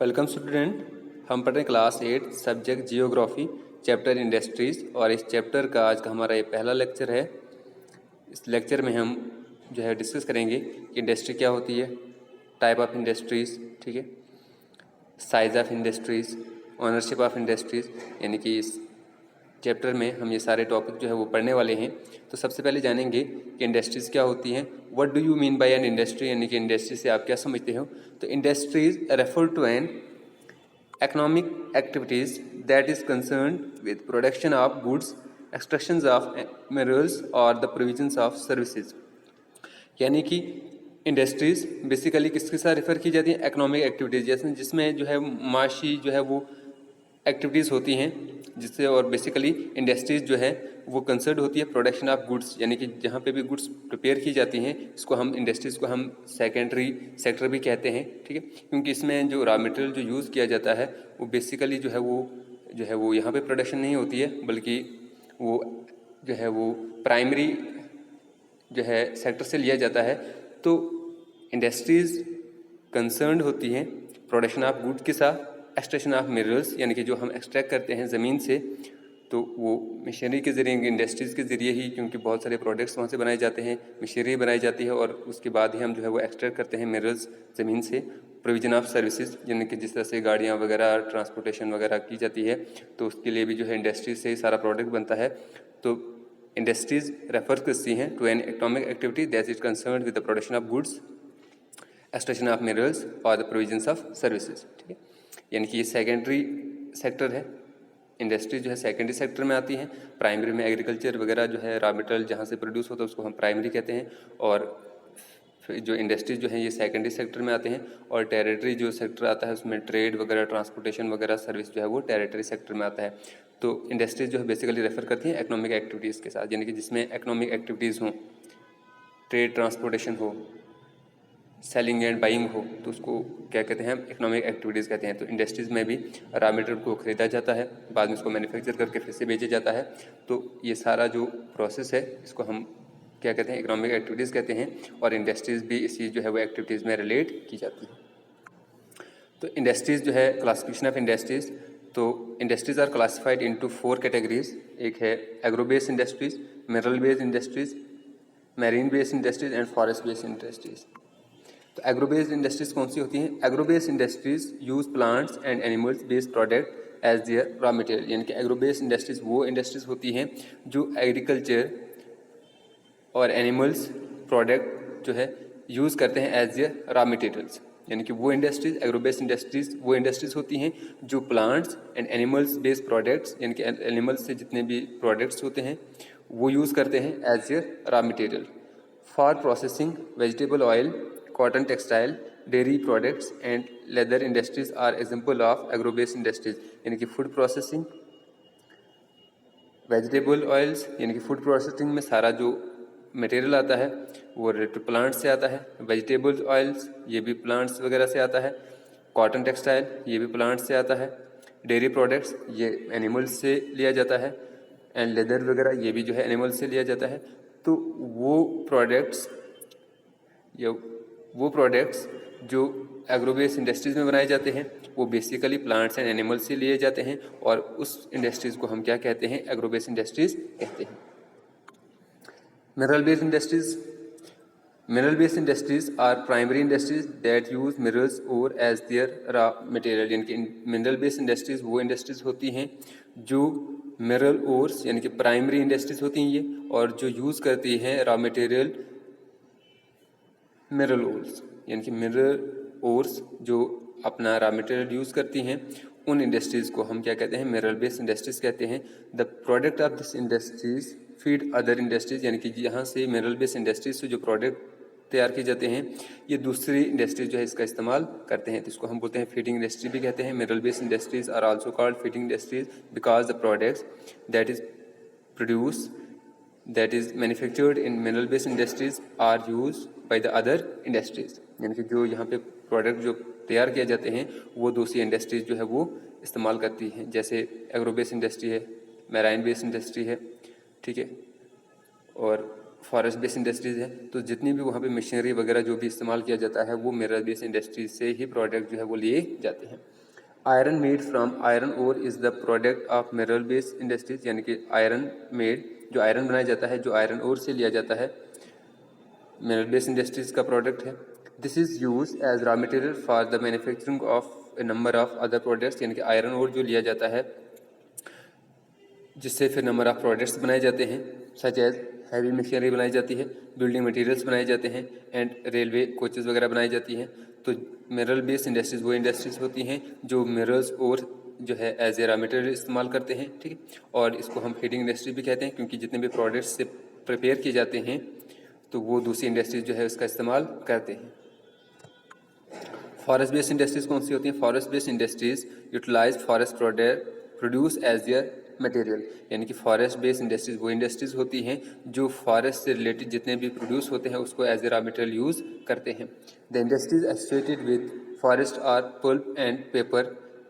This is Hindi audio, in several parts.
Welcome student. हम पढ़ रहे हैं class 8 subject geography chapter industries और इस चैप्टर का आज का हमारा ये पहला लेक्चर है। इस लेक्चर में हम जो है डिस्कस करेंगे कि इंडस्ट्री क्या होती है, टाइप ऑफ इंडस्ट्रीज़, ठीक है, size of industries, ownership of industries, यानी कि इस चैप्टर में हम ये सारे टॉपिक जो है वो पढ़ने वाले हैं। तो सबसे पहले जानेंगे कि इंडस्ट्रीज़ क्या होती हैं। What do you mean by an industry, यानी कि इंडस्ट्री से आप क्या समझते हो। तो industries refer to an economic activities that is concerned with production of goods, extractions of minerals or the provisions of services। यानी कि इंडस्ट्रीज बेसिकली किसके साथ रेफर की जाती है, इकोनॉमिक एक्टिविटीज़, जैसे जिसमें जो है माशी जो है वो एक्टिविटीज़ होती हैं जिससे, और बेसिकली इंडस्ट्रीज जो है वो कंसर्न होती है प्रोडक्शन ऑफ गुड्स, यानी कि जहाँ पे भी गुड्स प्रिपेयर की जाती हैं इसको हम इंडस्ट्रीज़ को हम सेकेंडरी सेक्टर भी कहते हैं, ठीक है, क्योंकि इसमें जो रॉ मटेरियल जो यूज़ किया जाता है वो बेसिकली जो है वो यहाँ पे प्रोडक्शन नहीं होती है, बल्कि वो जो है वो प्राइमरी जो है सेक्टर से लिया जाता है। तो इंडस्ट्रीज़ कंसर्न होती हैं प्रोडक्शन ऑफ गुड्स के साथ, एक्सट्रैक्शन ऑफ मिनरल्स, यानी कि जो हम एक्सट्रैक्ट करते हैं ज़मीन से, तो वो मशीनरी के ज़रिए, इंडस्ट्रीज़ के ज़रिए ही, क्योंकि बहुत सारे प्रोडक्ट्स वहाँ से बनाए जाते हैं, मशीनरी बनाई जाती है और उसके बाद ही हम जो है वो एक्सट्रैक्ट करते हैं मिनरल्स ज़मीन से। प्रोविजन ऑफ सर्विसेज, यानी कि जिस तरह से गाड़ियाँ वगैरह ट्रांसपोर्टेशन वगैरह की जाती है तो उसके लिए भी जो है इंडस्ट्री से ही सारा प्रोडक्ट बनता है। तो इंडस्ट्रीज रेफर करती हैं to an economic activity that is concerned with the production of goods, extraction of minerals और द प्रोविजंस ऑफ सर्विसेज, ठीक है, यानी कि ये सेकेंडरी सेक्टर है। इंडस्ट्री जो है सेकेंडरी सेक्टर में आती हैं। प्राइमरी में एग्रीकल्चर वगैरह जो है रॉ मटेरियल जहाँ से प्रोड्यूस होता है उसको हम प्राइमरी कहते हैं, और जो इंडस्ट्रीज जो है ये सेकेंडरी सेक्टर में आते हैं। और टेरिटरी जो सेक्टर आता है उसमें ट्रेड वगैरह, ट्रांसपोर्टेशन वगैरह, सर्विस जो है वो टेरिटरी सेक्टर में आता है। तो इंडस्ट्रीज जो है बेसिकली रेफर करती हैं इकोनॉमिक एक्टिविटीज़ के साथ, यानी कि जिसमें इकोनॉमिक एक्टिविटीज़ हों, ट्रेड ट्रांसपोर्टेशन हो, सेलिंग एंड बाइंग हो, तो उसको क्या कहते हैं, हम इकोनॉमिक एक्टिविटीज़ कहते हैं। तो इंडस्ट्रीज़ में भी रॉ मटेरियल को खरीदा जाता है, बाद में उसको मैन्युफैक्चर करके फिर से बेचा जाता है। तो ये सारा जो प्रोसेस है इसको हम क्या कहते हैं, इकोनॉमिक एक्टिविटीज़ कहते हैं, और इंडस्ट्रीज़ भी इसी जो है वो एक्टिविटीज़ में रिलेट की जाती है। तो इंडस्ट्रीज़ जो है, क्लासिफिकेशन ऑफ इंडस्ट्रीज़, तो industries are classified into 4 categories. एक है agro based industries, mineral based industries, marine based industries and forest based industries. तो एग्रो बेस्ड इंडस्ट्रीज़ कौन सी होती हैं? Agro based industries use plants and animals based product as their raw material, यानी कि एग्रो बेस्ड इंडस्ट्रीज़ वो इंडस्ट्रीज़ होती हैं जो एग्रीकल्चर और एनिमल्स प्रोडक्ट जो है यूज़ करते हैं एज देयर रॉ मटेरियल्स, यानी कि वो इंडस्ट्रीज़, एग्रो बेस्ड इंडस्ट्रीज़ वो इंडस्ट्रीज़ होती हैं जो plants and animals based products, यानी कि एनिमल्स से जितने भी प्रोडक्ट्स होते हैं वो यूज़ करते हैं as their raw material for processing. Vegetable oil, cotton textile, dairy products and leather industries are example of agro based industries, यानी कि फूड प्रोसेसिंग, वेजिटेबल ऑयल्स, यानी कि फूड प्रोसेसिंग में सारा जो मटेरियल आता है वो प्लांट से आता है। वेजिटेबल ऑयल्स ये भी प्लांट्स वगैरह से आता है। कॉटन टेक्सटाइल ये भी प्लांट से आता है। डेयरी प्रोडक्ट्स ये एनिमल्स से लिया जाता है, एंड लेदर वगैरह ये भी जो है एनिमल्स से लिया जाता है। तो वो प्रोडक्ट्स जो एग्रो बेस्ड इंडस्ट्रीज़ में बनाए जाते हैं वो बेसिकली प्लांट्स एंड एनिमल्स से लिए जाते हैं, और उस इंडस्ट्रीज़ को हम क्या कहते हैं, एग्रो बेस्ड इंडस्ट्रीज़ कहते हैं। Mineral based industries, mineral based industries are primary industries that use minerals ore as their raw material, यानी कि मिनरल बेस्ड इंडस्ट्रीज वो इंडस्ट्रीज होती हैं जो मिनरल ओर्स, यानी कि प्राइमरी इंडस्ट्रीज होती हैं ये, और जो यूज़ करती हैं रॉ मटेरियल मिनरल ओर्स, यानी कि मिनरल ओर्स जो अपना रॉ मटेरियल यूज़ करती हैं उन इंडस्ट्रीज़ को हम क्या कहते हैं, मिनरल बेस्ड इंडस्ट्रीज़ कहते हैं। The product of this industries feed other industries, यानी कि यहाँ से मिनरल बेस्ड इंडस्ट्रीज से जो प्रोडक्ट तैयार किए जाते हैं ये दूसरी इंडस्ट्रीज जो है इसका इस्तेमाल करते हैं, तो इसको हम बोलते हैं फीडिंग इंडस्ट्री भी कहते हैं। Mineral based industries are also called feeding industries because the products that is produce that is manufactured in mineral based industries are use by the other industries, यानी कि जो यहाँ पे प्रोडक्ट जो तैयार किए जाते हैं वो दूसरी इंडस्ट्रीज जो है वो इस्तेमाल करती हैं, जैसे एग्रो बेस्ड इंडस्ट्री है, मैराइन बेस्ड इंडस्ट्री है, ठीक है, और फॉरेस्ट बेस्ड इंडस्ट्रीज़ है, तो जितनी भी वहाँ पे मशीनरी वगैरह जो भी इस्तेमाल किया जाता है वो मिनरल बेस्ड इंडस्ट्रीज से ही प्रोडक्ट जो है वो लिए जाते हैं। Iron made from iron ore is the product of mineral based industries, यानी कि आयरन मेड जो आयरन बनाया जाता है जो आयरन ओर से लिया जाता है मिनरल बेस्ड इंडस्ट्रीज का प्रोडक्ट है। This is use as raw material for the manufacturing of a number of other products, यानी कि आयरन ओर जो लिया जाता है जिससे फिर नंबर ऑफ प्रोडक्ट्स बनाए जाते हैं, सच एज हैवी मशीनरी बनाई जाती है, बिल्डिंग मटेरियल्स बनाए जाते हैं एंड रेलवे कोचेज़ वगैरह बनाई जाती हैं। तो मिनरल बेस्ड इंडस्ट्रीज़ वो इंडस्ट्रीज़ होती हैं जो मिनरल्स और जो है एज ए रॉ मटेरियल इस्तेमाल करते हैं, ठीक है। और इसको हम फीडिंग इंडस्ट्री भी कहते हैं क्योंकि जितने भी प्रोडक्ट्स से प्रिपेयर किए जाते हैं तो वो दूसरी इंडस्ट्रीज जो है उसका इस्तेमाल करते हैं। फॉरेस्ट बेस्ड इंडस्ट्रीज कौन सी होती हैं? Forest based industries utilise forest produce as their material, यानी कि फॉरेस्ट बेस्ड इंडस्ट्रीज वो इंडस्ट्रीज होती हैं जो फॉरेस्ट से रिलेटेड जितने भी प्रोड्यूस होते हैं उसको as a raw material use करते हैं। The industries associated with forest are pulp and paper,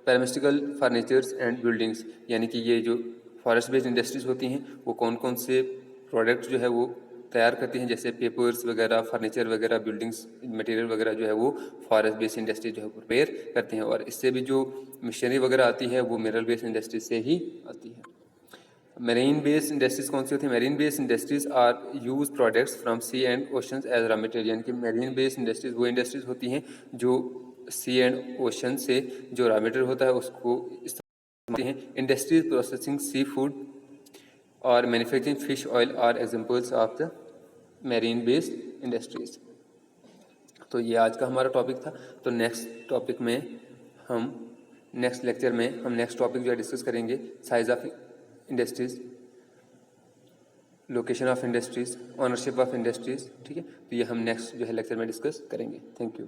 pharmaceutical, furnitures and buildings, यानी कि ये जो फॉरेस्ट बेस्ड इंडस्ट्रीज होती हैं वो कौन कौन से प्रोडक्ट जो है वो तैयार करती हैं, जैसे पेपर्स वगैरह, फर्नीचर वगैरह, बिल्डिंग्स मटेरियल वगैरह जो है वो फॉरेस्ट बेस्ड इंडस्ट्री जो है प्रिपेयर करती हैं। और इससे भी जो मशीनरी वगैरह आती है वो मिनरल बेस्ड इंडस्ट्री से ही आती है। मेरीन बेस्ड इंडस्ट्रीज कौन सी होती है? Marine based industries are use products from sea and oceans as raw material, यानी कि मेरीन बेस्ड इंडस्ट्रीज वो इंडस्ट्रीज होती हैं जो सी एंड ओशन से जो रॉ मटेरियल होता है उसको इस्तेमाल करती हैं। इंडस्ट्रीज प्रोसेसिंग सी फूड और manufacturing fish oil are examples of the marine based industries. तो ये आज का हमारा टॉपिक था। तो नेक्स्ट लेक्चर में हम नेक्स्ट टॉपिक जो है डिस्कस करेंगे size of industries, location of industries, ownership of industries, ठीक है। तो ये हम नेक्स्ट जो है लेक्चर में डिस्कस करेंगे। Thank you.